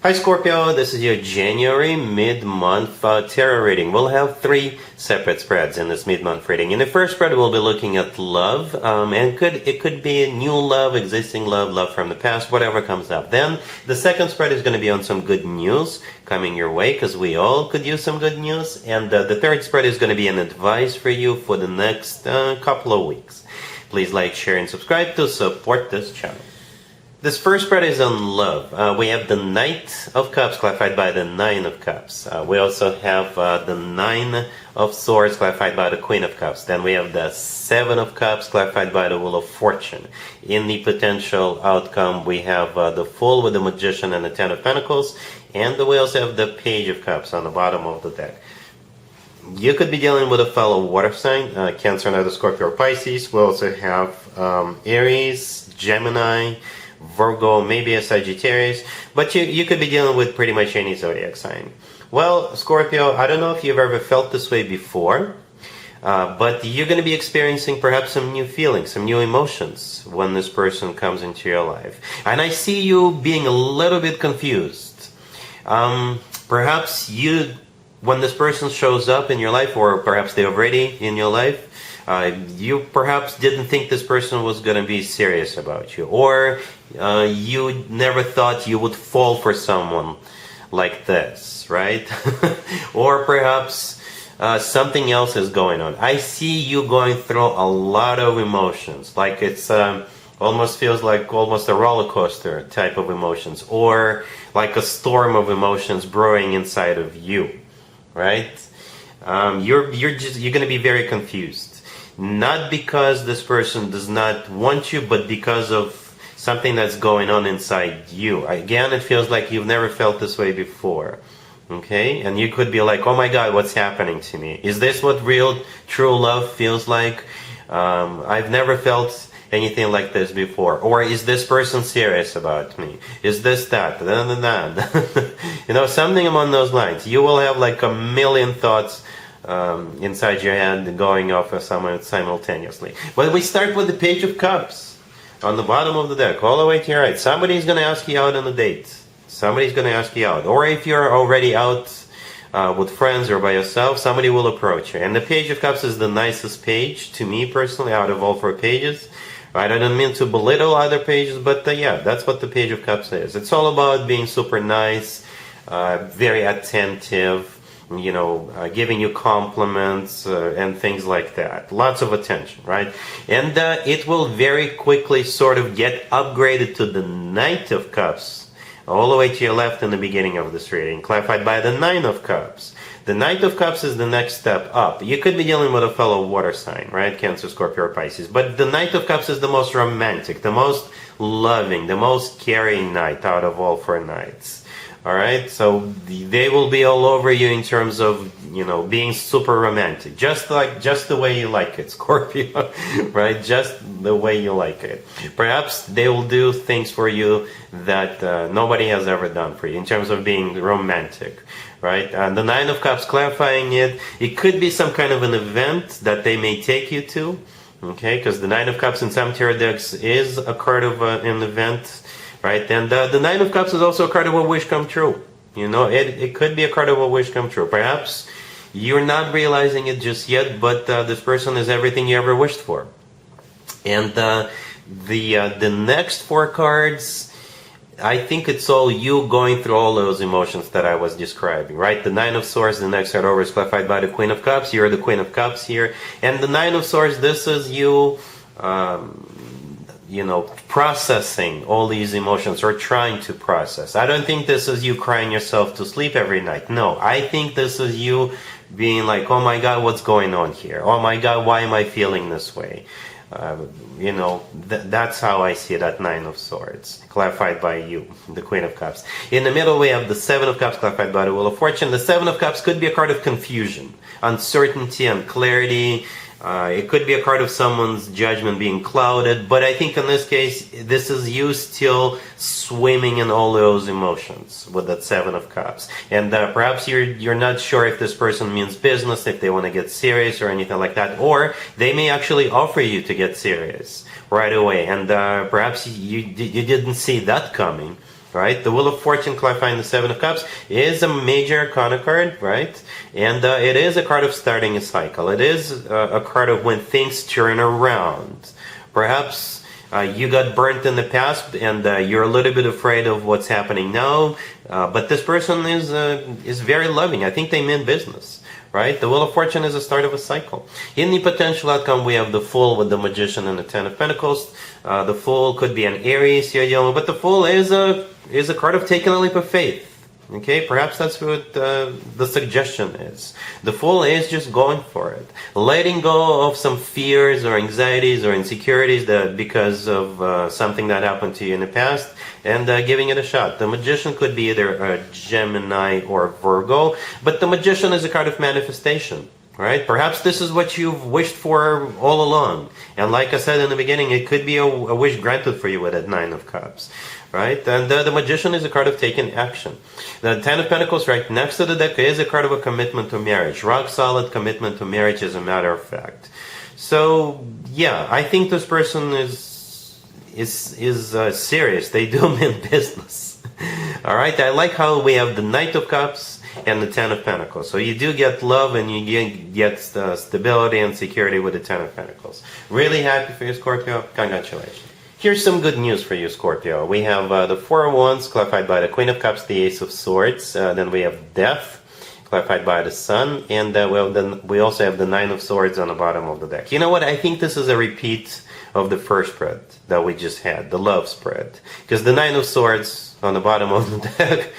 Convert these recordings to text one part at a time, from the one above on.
Hi Scorpio, this is your January mid-month tarot reading. We'll have 3 separate spreads in this mid-month reading. In the first spread, we'll be looking at love, and it could be a new love, existing love, love from the past, whatever comes up. Then the second spread is going to be on some good news coming your way, because we all could use some good news. And the third spread is going to be an advice for you for the next couple of weeks. Please like, share, and subscribe to support this channel. This first spread is on love. We have the Knight of Cups clarified by the Nine of Cups. We also have the Nine of Swords clarified by the Queen of Cups. Then we have the Seven of Cups clarified by the Wheel of Fortune. In the potential outcome, we have the Fool with the Magician and the Ten of Pentacles. And we also have the Page of Cups on the bottom of the deck. You could be dealing with a fellow water sign, Cancer, another Scorpio, or Pisces. We also have Aries, Gemini, Virgo, maybe a Sagittarius, but you could be dealing with pretty much any zodiac sign. Well, Scorpio, I don't know if you've ever felt this way before, but you're going to be experiencing perhaps some new feelings, some new emotions when this person comes into your life. And I see you being a little bit confused. Perhaps when this person shows up in your life, or perhaps they're already in your life, you perhaps didn't think this person was going to be serious about you, or you never thought you would fall for someone like this, right? Or perhaps something else is going on. I see you going through a lot of emotions, like it's almost feels like almost a roller coaster type of emotions, or like a storm of emotions brewing inside of you, right? You're going to be very confused. Not because this person does not want you, but because of something that's going on inside you. Again, it feels like you've never felt this way before. Okay? And you could be like, oh my God, what's happening to me? Is this what real, true love feels like? I've never felt anything like this before. Or is this person serious about me? Is this that? You know, something along those lines. You will have like a million thoughts inside your head going off of someone simultaneously. But we start with the Page of Cups on the bottom of the deck, all the way to your right. Somebody's going to ask you out on a date. Somebody's going to ask you out. Or if you're already out with friends or by yourself, somebody will approach you. And the Page of Cups is the nicest page to me personally out of all 4 pages. Right? I don't mean to belittle other pages, but yeah, that's what the Page of Cups is. It's all about being super nice, very attentive, you know, giving you compliments and things like that. Lots of attention, right? And it will very quickly sort of get upgraded to the Knight of Cups, all the way to your left in the beginning of this reading, clarified by the Nine of Cups. The Knight of Cups is the next step up. You could be dealing with a fellow water sign, right? Cancer, Scorpio, or Pisces. But the Knight of Cups is the most romantic, the most loving, the most caring knight out of all 4 knights. All right, so they will be all over you in terms of, you know, being super romantic, just the way you like it, Scorpio, right? Just the way you like it. Perhaps they will do things for you that nobody has ever done for you in terms of being romantic, right? And the Nine of Cups, clarifying it could be some kind of an event that they may take you to, okay? Because the Nine of Cups in some tarot decks is a card of an event. Right, and the Nine of Cups is also a card of a wish come true. You know, it could be a card of a wish come true. Perhaps you're not realizing it just yet, but this person is everything you ever wished for. And the next 4 cards, I think it's all you going through all those emotions that I was describing, right? The Nine of Swords, the next card over, is clarified by the Queen of Cups. You're the Queen of Cups here. And the Nine of Swords, this is you... you know, processing all these emotions, or trying to process. I don't think this is you crying yourself to sleep every night. No, I think this is you being like, oh my God, what's going on here? Oh my God, why am I feeling this way? You know, that's how I see that Nine of Swords, clarified by you, the Queen of Cups. In the middle, we have the Seven of Cups, clarified by the Wheel of Fortune. The Seven of Cups could be a card of confusion, uncertainty, and clarity. It could be a card of someone's judgment being clouded, but I think in this case, this is you still swimming in all those emotions with that Seven of Cups. And perhaps you're not sure if this person means business, if they want to get serious or anything like that, or they may actually offer you to get serious right away, and perhaps you didn't see that coming. right? The Wheel of Fortune clarifying the Seven of Cups is a major arcana card, right? And it is a card of starting a cycle. It is a card of when things turn around. Perhaps you got burnt in the past and you're a little bit afraid of what's happening now, but this person is very loving. I think they mean business. Right? The Wheel of Fortune is the start of a cycle. In the potential outcome, we have the Fool with the Magician and the Ten of Pentacles. The Fool could be an Aries you're dealing with, but the Fool is a card of taking a leap of faith. Okay, perhaps that's what the suggestion is. The Fool is just going for it, letting go of some fears or anxieties or insecurities that because of something that happened to you in the past, and giving it a shot. The Magician could be either a Gemini or Virgo, but the Magician is a card of manifestation. Right? Perhaps this is what you've wished for all along. And like I said in the beginning, it could be a wish granted for you with that Nine of Cups. Right? And the Magician is a card of taking action. The Ten of Pentacles right next to the deck is a card of a commitment to marriage. Rock solid commitment to marriage, as a matter of fact. So, yeah, I think this person is serious. They do mean business. All right? I like how we have the Knight of Cups and the Ten of Pentacles. So you do get love and you get stability and security with the Ten of Pentacles. Really happy for you, Scorpio. Congratulations. Here's some good news for you, Scorpio. We have the Four of Wands clarified by the Queen of Cups, the Ace of Swords. Then we have Death clarified by the Sun. And we also have the Nine of Swords on the bottom of the deck. You know what? I think this is a repeat of the first spread that we just had, the love spread. Because the Nine of Swords on the bottom of the deck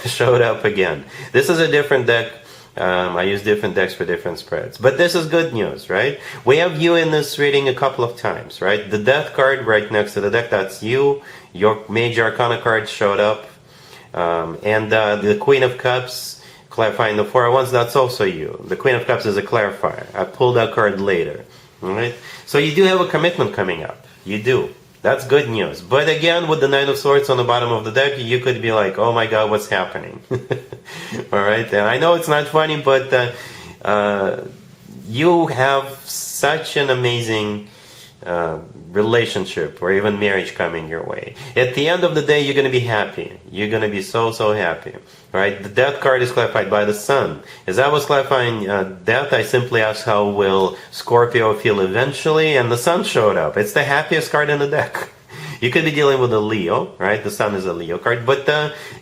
showed up again. This is a different deck. I use different decks for different spreads. But this is good news, right? We have you in this reading a couple of times, right? The Death card right next to the deck, that's you. Your major arcana card showed up. And the Queen of Cups clarifying the Four of Wands, that's also you. The Queen of Cups is a clarifier. I pulled that card later. All right? So you do have a commitment coming up. You do. That's good news. But again, with the Nine of Swords on the bottom of the deck, you could be like, oh my God, what's happening? Alright, and I know it's not funny, but you have such an amazing relationship or even marriage coming your way. At the end of the day, you're going to be happy. You're going to be so happy. Right? The Death card is clarified by the Sun. As I was clarifying Death, I simply asked how will Scorpio feel eventually, and the Sun showed up. It's the happiest card in the deck. You could be dealing with a Leo, right? The Sun is a Leo card, but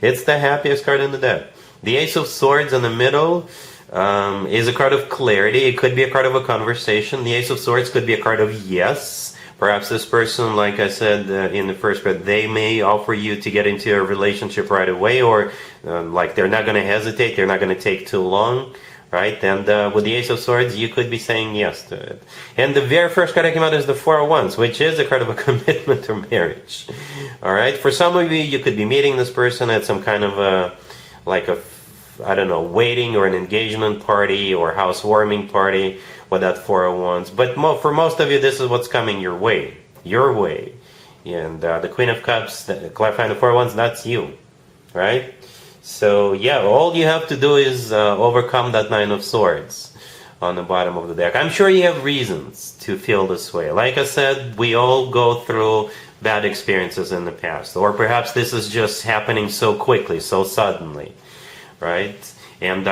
it's the happiest card in the deck. The Ace of Swords in the middle is a card of clarity. It could be a card of a conversation. The Ace of Swords could be a card of yes. Perhaps this person, like I said in the first bit, they may offer you to get into a relationship right away, or like they're not going to hesitate, they're not going to take too long, right? And with the Ace of Swords, you could be saying yes to it. And the very first card that came out is the Four of Wands, which is a card of a commitment to marriage. All right? For some of you could be meeting this person at some kind of I don't know, wedding or an engagement party or housewarming party with that Four of Wands. But for most of you, this is what's coming your way. Your way. And the Queen of Cups, clarifying the Four of Wands, that's you. Right? So, yeah, all you have to do is overcome that Nine of Swords on the bottom of the deck. I'm sure you have reasons to feel this way. Like I said, we all go through bad experiences in the past. Or perhaps this is just happening so quickly, so suddenly. Right? And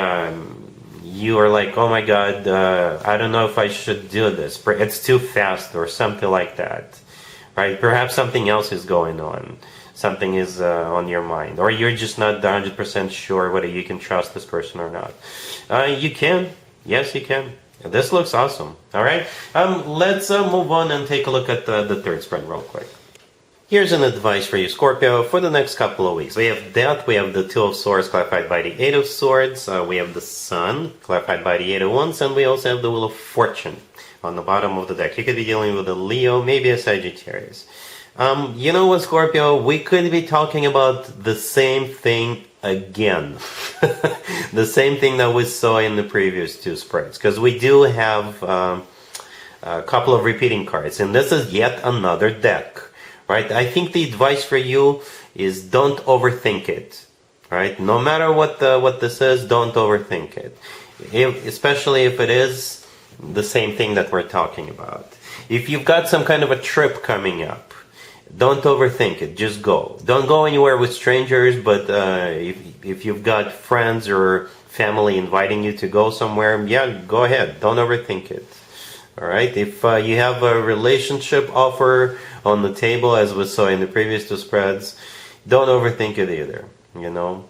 you are like, oh my God, I don't know if I should do this. It's too fast or something like that. Right? Perhaps something else is going on. Something is on your mind. Or you're just not 100% sure whether you can trust this person or not. You can. Yes, you can. This looks awesome. All right? Let's move on and take a look at the third spread real quick. Here's an advice for you, Scorpio, for the next couple of weeks. We have Death, we have the Two of Swords clarified by the Eight of Swords, we have the Sun clarified by the Eight of Wands, and we also have the Wheel of Fortune on the bottom of the deck. You could be dealing with a Leo, maybe a Sagittarius. You know what, Scorpio? We could be talking about the same thing again. The same thing that we saw in the previous two spreads, because we do have a couple of repeating cards, and this is yet another deck. Right? I think the advice for you is don't overthink it. Right? No matter what this is, don't overthink it. Especially if it is the same thing that we're talking about. If you've got some kind of a trip coming up, Don't overthink it. Just go. Don't go anywhere with strangers, but if you've got friends or family inviting you to go somewhere, yeah, go ahead. Don't overthink it. All right. If you have a relationship offer on the table, as we saw in the previous two spreads, don't overthink it either. You know.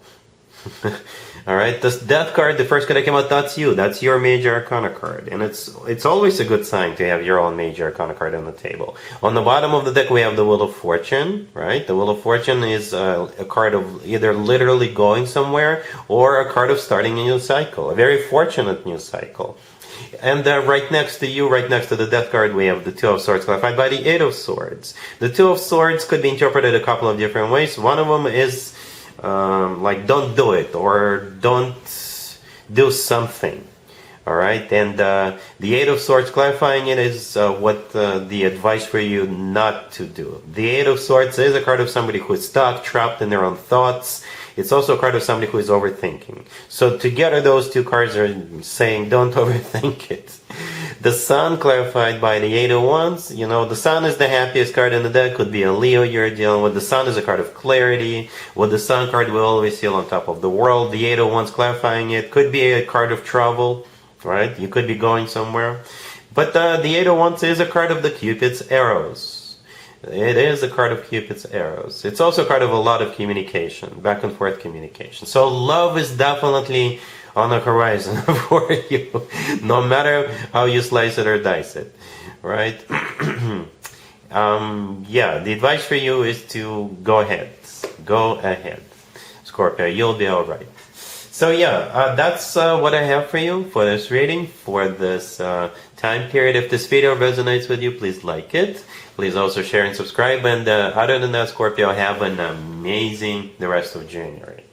All right. This Death card, the first card that came out, that's you. That's your major arcana card, and it's always a good sign to have your own major arcana card on the table. On the bottom of the deck, we have the Wheel of Fortune. Right. The Wheel of Fortune is a card of either literally going somewhere or a card of starting a new cycle, a very fortunate new cycle. And right next to you, right next to the Death card, we have the Two of Swords clarified by the Eight of Swords. The Two of Swords could be interpreted a couple of different ways. One of them is like don't do it or don't do something. All right, and the Eight of Swords clarifying it is what the advice for you not to do. The Eight of Swords is a card of somebody who is stuck, trapped in their own thoughts. It's also a card of somebody who is overthinking. So together those two cards are saying don't overthink it. The Sun clarified by the Eight of Wands. You know, the Sun is the happiest card in the deck. Could be a Leo you're dealing with. The Sun is a card of clarity. With the Sun card, we always feel on top of the world. The Eight of Wands clarifying it. Could be a card of travel, right? You could be going somewhere. But the Eight of Wands is a card of the Cupid's arrows. It is a card of Cupid's arrows. It's also a card of a lot of communication, back and forth communication. So love is definitely on the horizon for you, no matter how you slice it or dice it, right? Yeah, the advice for you is to go ahead. Go ahead, Scorpio. You'll be all right. So yeah, that's what I have for you for this reading, for this time period. If this video resonates with you, please like it. Please also share and subscribe. And other than that, Scorpio, have an amazing the rest of January.